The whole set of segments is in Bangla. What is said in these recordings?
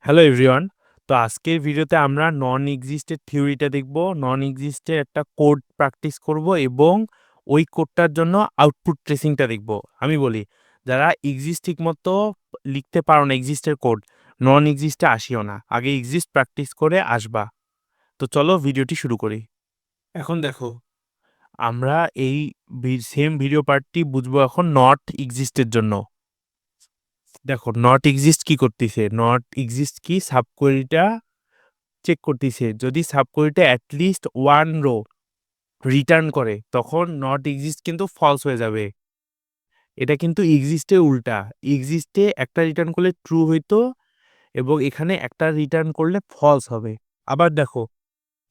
Hello everyone. তো আজকের ভিডিওতে আমরা নন এক্সিস্টের থিওরিটা দেখব। নন এক্সিস্টের একটা কোড প্র্যাকটিস করব এবং ওই কোডটার জন্য আউটপুট ট্রেসিংটা দেখব। আমি বলি, যারা এক্সিস্ট ঠিকমতো লিখতে পারো না এক্সিস্টের কোড, নন এক্সিস্টে আসিও না। আগে এক্সিস্ট প্র্যাকটিস করে আসবা। তো চলো ভিডিওটি শুরু করি। এখন দেখো, আমরা এই সেম ভিডিও পার্টটি বুঝবো এখন নট এক্সিস্টের জন্য। দেখো নট এক্সিস্ট কি করতেছে, নট এক্সিস্ট কি সাবকোয়েরিটা চেক করতেছে। যদি সাবকোয়েরিটা অ্যাটলিস্ট ওয়ান রো রিটার্ন করে তখন নট এক্সিস্ট কিন্তু ফলস হয়ে যাবে। এটা কিন্তু এক্সিস্টের উল্টা। এক্সিস্টে একটা রিটার্ন করলে ট্রু হইতো এবং এখানে একটা রিটার্ন করলে ফলস হবে। আবার দেখো,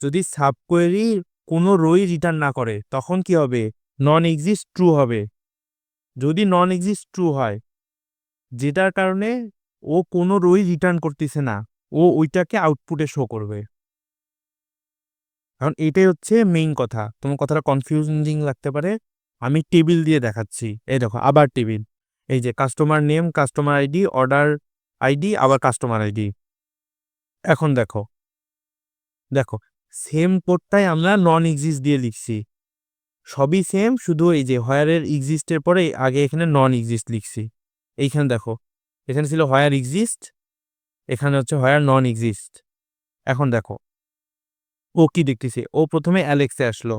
যদি সাবকোয়েরি কোনো রোই রিটার্ন না করে তখন কি হবে, নন এক্সিস্ট ট্রু হবে। যদি নন এক্সিস্ট ট্রু হয়, যেটার কারণে ও কোনো রোই রিটার্ন করতেছে না, ও ওইটাকে আউটপুটে শো করবে। এখন এটাই হচ্ছে মেইন কথা। তোমার কথাটা কনফিউজিং লাগতে পারে। আমি টেবিল দিয়ে দেখাচ্ছি। এই দেখো, আবার টেবিল। এই যে customer name, customer ID, order ID, আবার কাস্টমার আইডি। এখন দেখো, দেখো সেম কোডটাই আমরা নন এক্সিস্ট দিয়ে লিখছি। সবই সেম, শুধু এই যে হোয়ারের এক্সিস্টের পরে আগে এখানে নন এক্সিস্ট লিখছি। এইখানে দেখো, এখানে ছিল হোয়ার এক্সিস্ট, এখানে হচ্ছে হোয়ার নন এক্সিস্ট। এখন দেখো ও কি দেখতেছে, ও প্রথমে অ্যালেক্সে আসলো।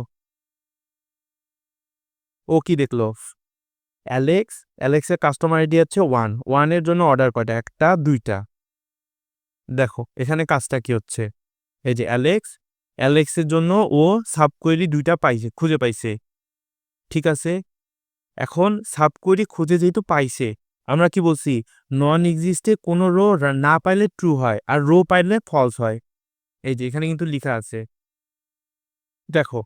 ও কি দেখলো, অ্যালেক্সের কাস্টমার আইডি হচ্ছে ওয়ানের জন্য অর্ডার কয়টা, একটা দুইটা। দেখো এখানে কাজটা কি হচ্ছে, এই যে অ্যালেক্সের জন্য ও সাবকোয়েরি দুইটা পাইছে, খুঁজে পাইছে। ঠিক আছে, এখন সাবকোয়েরি খুঁজে যেহেতু পাইছে, আমরা কি বলছি, নন এক্সিস্টে কোনো রো না পাইলে ট্রু হয় আর রো পাইলে ফলস হয়। এই যে এখানে কিন্তু লেখা আছে। দেখো,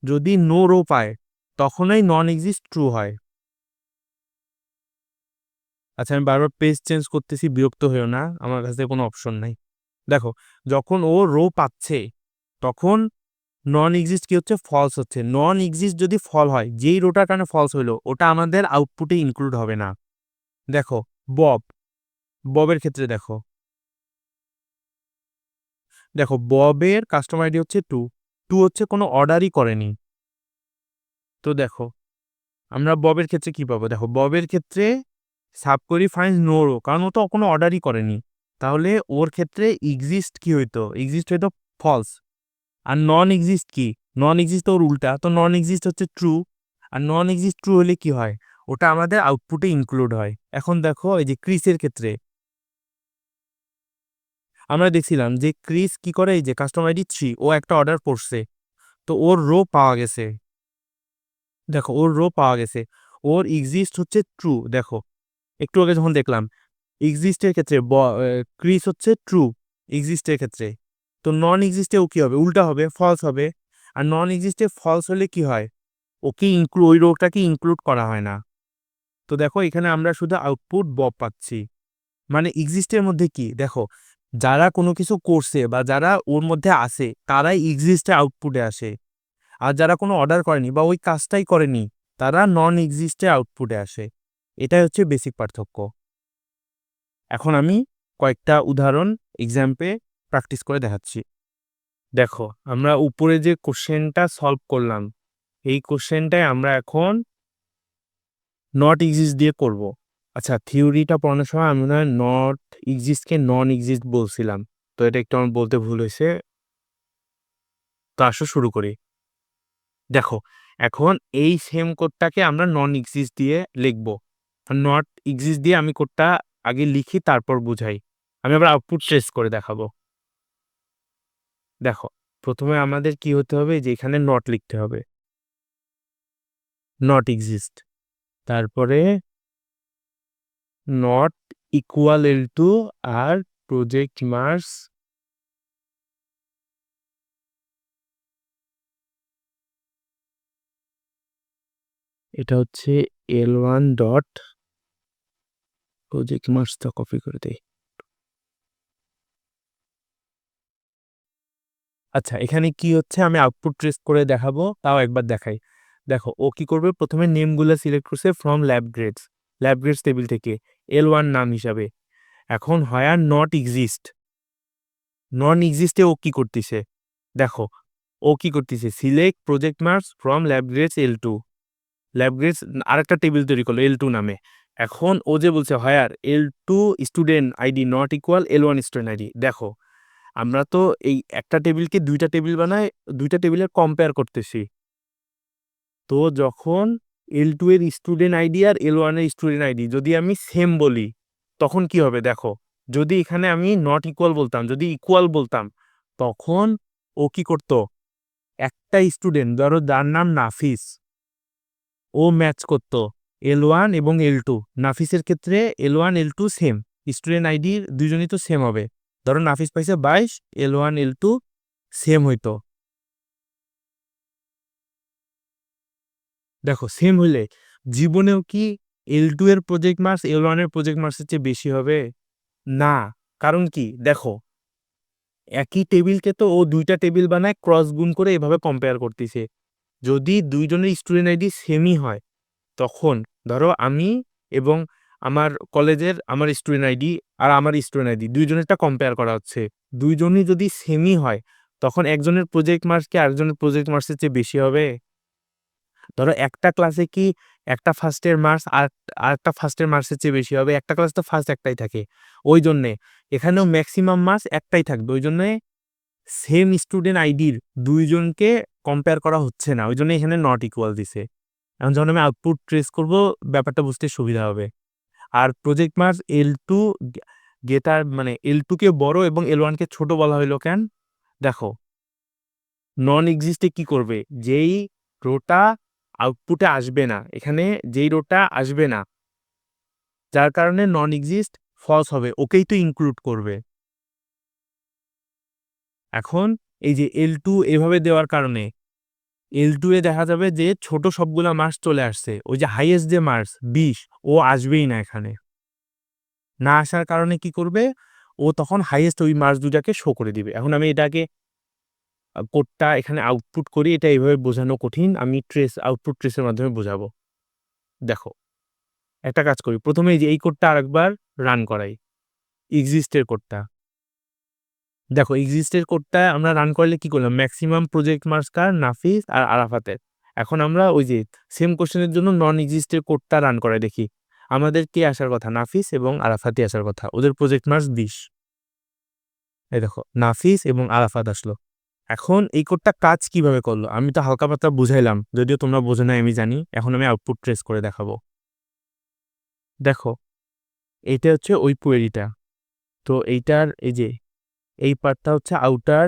যদি নো রো পায় তখনই নন এক্সিস্ট ট্রু হয়। আচ্ছা, আমি বারবার পেজ চেঞ্জ করতেছি, বিরক্ত হয়েও না, আমার কাছে কোনো অপশন নাই। দেখো, যখন ও রো পাচ্ছে তখন নন এক্সিস্ট কি হচ্ছে, ফলস হচ্ছে। নন এক্সিস্ট যদি ফল হয়, যেই রোটার কারণে ফলস হইলো ওটা আমাদের আউটপুটে ইনক্লুড হবে না। দেখো বব, ববের ক্ষেত্রে দেখো, দেখো ববের কাস্টমার আইডি হচ্ছে টু হচ্ছে কোনো অর্ডারই করেনি। তো দেখো আমরা ববের ক্ষেত্রে কি পাবো, দেখো ববের ক্ষেত্রে সাবকোয়েরি ফাইন্ডস নো রো, কারণ ও তো কোনো অর্ডারই করেনি। তাহলে ওর ক্ষেত্রে এক্সিস্ট কি হইতো, এক্সিস্ট হইতো ফলস। আর নন এক্সিস্ট কি, নন এক্সিস্ট তো ওর উল্টা, তো নন এক্সিস্ট হচ্ছে ট্রু। আর নন এক্সিস্ট ট্রু হলে কি হয়, ওটা আমাদের আউটপুটে ইনক্লুড হয়। এখন দেখো এই যে ক্রিসের ক্ষেত্রে আমরা দেখছিলাম যে ক্রিস কি করে, এই যে কাস্টমার আইডি 3, ও একটা অর্ডার করছে, তো ওর রো পাওয়া গেছে। দেখো ওর রো পাওয়া গেছে, ওর এক্সিস্ট হচ্ছে ট্রু। দেখো একটু আগে যখন দেখলাম এক্সিস্টের ক্ষেত্রে ক্রিস হচ্ছে ট্রু এক্সিস্টের ক্ষেত্রে, তো নন এক্সিস্টেও কি হবে, উল্টা হবে, ফলস হবে। আর নন এক্সিস্টে ফলস হলে কি হয়, ওকে ওই রোগটাকে ইনক্লুড করা হয় না। তো দেখো এখানে আমরা শুধু আউটপুট বব পাচ্ছি। মানে এক্সিস্টের মধ্যে কি, দেখো যারা কোনো কিছু করছে বা যারা ওর মধ্যে আসে তারাই এক্সিস্টে আউটপুটে আসে। আর যারা কোনো অর্ডার করেনি বা ওই কাজটাই করেনি তারা নন এক্সিস্টে আউটপুটে আসে। এটাই হচ্ছে বেসিক পার্থক্য। এখন আমি কয়েকটা উদাহরণ এক্সাম্পে প্র্যাকটিস করে দেখাচ্ছি। দেখো, আমরা উপরে যে কোশ্চেনটা সলভ করলাম এই কোশ্চেনটাই আমরা এখন নট এক্সিস্ট দিয়ে করব। আচ্ছা, থিওরিটা পড়ানোর সময় আমি মনে হয় নট এক্সিস্টকে নন এক্সিস্ট বলছিলাম, তো এটা একটু আমার বলতে ভুল হয়েছে। তো আসো শুরু করি। দেখো, এখন এই সেম কোডটাকে আমরা নন এক্সিস্ট দিয়ে লিখব। নট এক্সিস্ট দিয়ে আমি কোডটা আগে লিখি তারপর বুঝাই। আমি আবার আউটপুট ট্রেস করে দেখাবো। দেখো, প্রথমে আমাদের কি হতে হবে, যে এখানে নট লিখতে হবে, নট এক্সিস্ট। তারপরে নট ইকুয়াল এল টু আর প্রজেক্ট মার্স, এটা হচ্ছে L1 ডট প্রজেক্ট মার্সটা কপি করে দেই। আচ্ছা, এখানে কি হচ্ছে আমি আউটপুট ট্রেস করে দেখাবো, তাও একবার দেখাই। দেখো ও কি করবে, প্রথমে নেমগুলো সিলেক্ট করছে ফ্রম ল্যাব গ্রেডস টেবিল থেকে L1 নাম হিসাবে। এখন হোয়ার নট এক্সিস্ট, নন এক্সিস্টে ও কি করতেছে, দেখো ও কি করতেছে, select project marks from lab grades L2, lab grades আরেকটা টেবিল তৈরি করলো L2 নামে। এখন ও যে বলছে where L2 student ID not equal L1 student ID. দেখো আমরা তো এই একটা টেবিলকে দুইটা টেবিল বানায়, দুইটা টেবিলের কম্পেয়ার করতেছি। তো যখন L2 এর স্টুডেন্ট আইডি আর L1 এর স্টুডেন্ট আইডি যদি আমি সেম বলি, তখন কি হবে দেখো, যদি এখানে আমি নট ইকুয়াল বলতাম, যদি ইকুয়াল বলতাম, তখন ও কি করতো, একটা স্টুডেন্ট ধরো যার নাম নাফিস, ও ম্যাচ করত L1 এবং L2। নাফিসের ক্ষেত্রে L1 L2 সেম, স্টুডেন্ট আইডির দুজনই তো সেম হবে। ধরো নাফিস পাইছে 22, L1 L2 সেম হইতো। দেখো সেম হইলে জীবনেও কি L2 এর প্রজেক্ট মার্কস L1 এর প্রজেক্ট মার্কসের চেয়ে বেশি হবে? না। কারণ কি দেখো, একই টেবিলকে তো ও দুইটা টেবিল বানায় ক্রস গুণ করে এভাবে কম্পেয়ার করতেছে। যদি দুইজনের স্টুডেন্ট আইডি সেমই হয়, তখন ধরো আমি এবং আমার কলেজের আমার স্টুডেন্ট আইডি আর আমার স্টুডেন্ট আইডি দুইজনেরটা কম্পেয়ার করা হচ্ছে, দুইজনই যদি সেমই হয়, তখন একজনের প্রজেক্ট মার্কস কি আরেকজনের প্রজেক্ট মার্কসের চেয়ে বেশি হবে? ধরো একটা ক্লাসে কি একটা ফার্স্টের মার্কস আর আরেকটা ফার্স্টের মার্কসের চেয়ে বেশি হবে? একটা ক্লাস তো ফার্স্ট একটাই থাকে, ওই জন্যে এখানেও ম্যাক্সিমাম মার্কস একটাই থাকবে, ওই জন্যে সেম স্টুডেন্ট আইডির দুইজনকে কম্পেয়ার করা হচ্ছে না, ওই জন্য এখানে নট ইকুয়াল দিছে। এখন যখন আমি আউটপুট ট্রেস করব, ব্যাপারটা বুঝতে সুবিধা হবে। আর প্রজেক্ট মার্কস L2 গেটার মানে L2 কে বড় এবং L1 কে ছোট বলা হইলো কেন? দেখো নন এক্সিস্টে কি করবে, যেই রোটা আউটপুটে আসবে না, এখানে যেই রোটা আসবে না, যার কারণে নন এক্সিস্ট ফলস হবে, ওকেই তো ইনক্লুড করবে। এখন এই যে L2 এভাবে দেওয়ার কারণে L2 এ দেখা যাবে যে ছোট সবগুলা মার্কস চলে আসছে, ওই যে হাইয়েস্ট যে মার্কস 20, ও আসবেই না এখানে। না আসার কারণে কি করবে, ও তখন হাইয়েস্ট ওই মার্কস দুটাকে শো করে দিবে। এখন আমি এটাকে কোডটা এখানে আউটপুট করি, এটা এইভাবে বোঝানো কঠিন, আমি আউটপুট ট্রেসের মাধ্যমে বোঝাবো। দেখো একটা কাজ করি, প্রথমে এই যে এই কোডটা আরেকবার রান করাই, এক্সিস্টের কোডটা। দেখো এক্সিস্টের কোডটা আমরা রান করলে কি করলাম, ম্যাক্সিমাম প্রজেক্ট মার্কস কার, নাফিস আর আরাফাতের। এখন আমরা ওই যে সেম কোশ্চেনের জন্য নন এক্সিস্টের কোডটা রান করে দেখি, আমাদের কে আসার কথা, নাফিস এবং আরাফাতি আসার কথা, ওদের প্রজেক্ট মার্কস 20। এই দেখো নাফিস এবং আরাফাত আসলো। এখন এই কোডটা কাজ কিভাবে করলো আমি তো হালকা পাতলা বুঝাইলাম, যদিও তোমরা বোঝো না আমি জানি। এখন আমি আউটপুট ট্রেস করে দেখাবো। দেখো এইটা হচ্ছে ওই কোয়েরিটা, তো এইটার এই যে এই পার্টটা হচ্ছে আউটার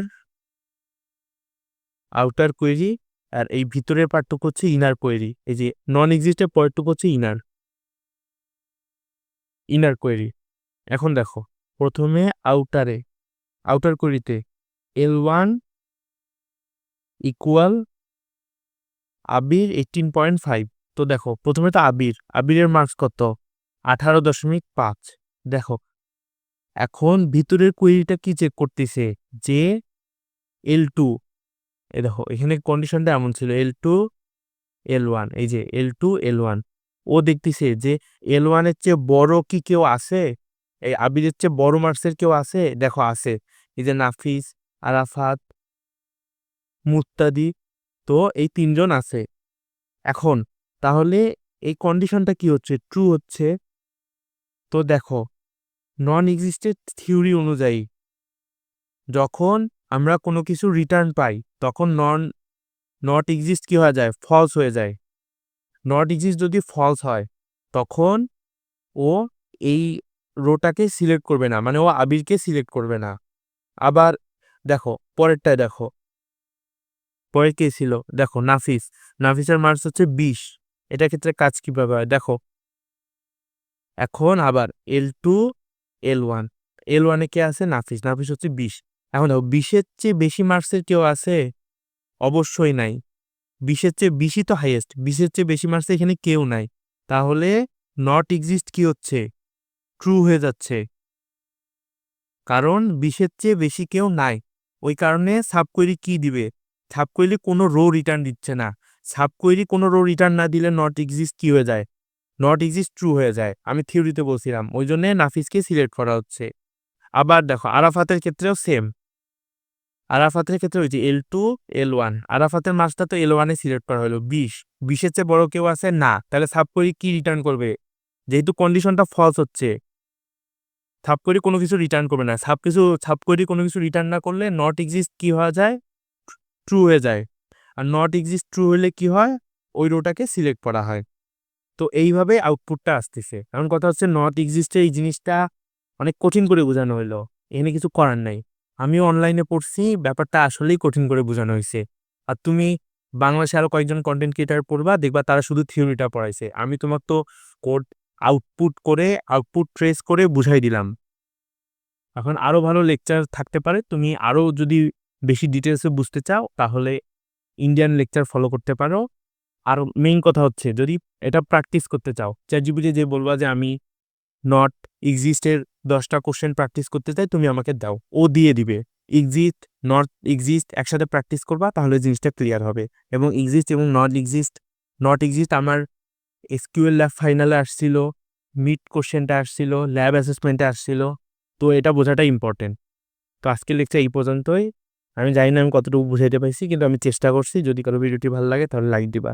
আউটার কোয়েরি, আর এই ভিতরের পার্টটুকু হচ্ছে ইনার কোয়েরি। এই যে নন এক্সিস্টের পরেরটুকু হচ্ছে ইনার ইনার কোয়েরি। এখন দেখো প্রথমে আউটার কোয়েরিতে L1 ইকুয়াল আবির 18.5। তো দেখো প্রথমে তো আবিরের মার্কস কত, 18.5। দেখো এখন ভিতরের কোয়েরিটা কি চেক করতেছে, যে L2, এই দেখো এখানে কন্ডিশনটা এমন ছিল L2 L1, এই যে L2 L1, ও দেখতেছে যে L1 এর চেয়ে বড় কি কেউ আছে, এই আবিরের চেয়ে বড় মার্কসের কেউ আছে, দেখো আছে, এই যে নাফিস, আরাফাত, মুত্তাদি, তো এই তিনজন আছে। এখন তাহলে এই কন্ডিশনটা কি হচ্ছে, ট্রু হচ্ছে। তো দেখো নন এক্সিস্টেড থিওরি অনুযায়ী যখন আমরা কোনো কিছু রিটার্ন পাই, তখন নট এক্সিস্ট কি হয়ে যায়, ফলস হয়ে যায়। নট এক্সিস্ট যদি ফলস হয়, তখন ও এই রোটাকে সিলেক্ট করবে না, মানে ও আবিরকে সিলেক্ট করবে না। আবার দেখো পরেরটায়, দেখো পরের কে ছিল, দেখো নাফিসের মার্কস হচ্ছে 20। এটার ক্ষেত্রে কাজ কিভাবে হয় দেখো, এখন আবার L2 L1, L1 এ কে আছে, নাফিস হচ্ছে 20। এখন দেখো 20-এর চেয়ে বেশি মার্কসের কেউ আছে, অবশ্যই নাই। 20-এর চেয়ে বেশি তো হাইয়েস্ট, 20-এর চেয়ে বেশি মার্কসে এখানে কেউ নাই, তাহলে নট এক্সিস্ট কি হচ্ছে, ট্রু হয়ে যাচ্ছে, কারণ 20-এর চেয়ে বেশি কেউ নাই। ওই কারণে সাবকোয়েরি কি দিবে, সাবকোয়েরি কোনো রো রিটার্ন দিচ্ছে না। সাবকোয়েরি কোনো রো রিটার্ন না দিলে নট এক্সিস্ট কি হয়ে যায়, নট এক্সিস্ট ট্রু হয়ে যায়। আমি থিওরিতে বলছিলাম, ওই জন্য নাফিসকে সিলেক্ট করা হচ্ছে। আবার দেখো আরাফাতের ক্ষেত্রেও সেম, আরাফাতের ক্ষেত্রে ওই যে L2 L1 আরাফাতের মার্কসটা তো L1 এ সিলেক্ট করা হলো 20 এর চেয়ে বড় কেউ আছে না, তাহলে সাব কোয়েরি কি রিটার্ন করবে? যেহেতু কন্ডিশনটা ফলস হচ্ছে, সাব কোয়েরি কোনো কিছু রিটার্ন করবে না। সাব কোয়েরি কোনো কিছু রিটার্ন না করলে নট এক্সিস্ট কি হয়ে যায়, ট্রু হয়ে যায়। আর নট এক্সিস্ট ট্রু হলে কি হয়, ওই রোটাকে সিলেক্ট করা হয়। তো এইভাবে আউটপুটটা আসতেছে। এখন কথা হচ্ছে নট এক্সিস্টে এই জিনিসটা অনেক কঠিন করে বোঝানো হলো, এখানে কিছু করার নাই। আমিও অনলাইনে পড়ছি, ব্যাপারটা আসলেই কঠিন করে বোঝানো হয়েছে। আর তুমি বাংলাদেশে আরো কয়েকজন কন্টেন্ট ক্রিয়েটার পড়বা, দেখবা তারা শুধু থিওরিটা পড়াইছে। আমি তোমার তো কোড আউটপুট ট্রেস করে বুঝাই দিলাম। এখন আরো ভালো লেকচার থাকতে পারে, তুমি আরো যদি বেশি ডিটেলসে বুঝতে চাও তাহলে ইন্ডিয়ান লেকচার ফলো করতে পারো। আর মেইন কথা হচ্ছে যদি এটা প্র্যাকটিস করতে চাও, চ্যাটজিপিটি যে বলবা যে আমি নট এক্সিস্টের 10টা কোশ্চেন প্র্যাকটিস করতে চাই, তুমি আমাকে দাও, ও দিয়ে দিবে। এক্সিস্ট নট এক্সিস্ট একসাথে প্র্যাকটিস করবা, তাহলে জিনিসটা ক্লিয়ার হবে। এবং এক্সিস্ট এবং নট এক্সিস্ট আমার এসকিউএল ল্যাব ফাইনালে আসছিল, মিড কোশ্চেনটা আসছিল, ল্যাব অ্যাসেসমেন্টে আসছিল। তো এটা বোঝাটা ইম্পর্টেন্ট। তো আজকের লেকচার এই পর্যন্তই। আমি জানি না আমি কতটুকু বুঝাইতে পারছি, কিন্তু আমি চেষ্টা করছি। যদি কারো ভিডিওটি ভালো লাগে তাহলে লাইক দিবা।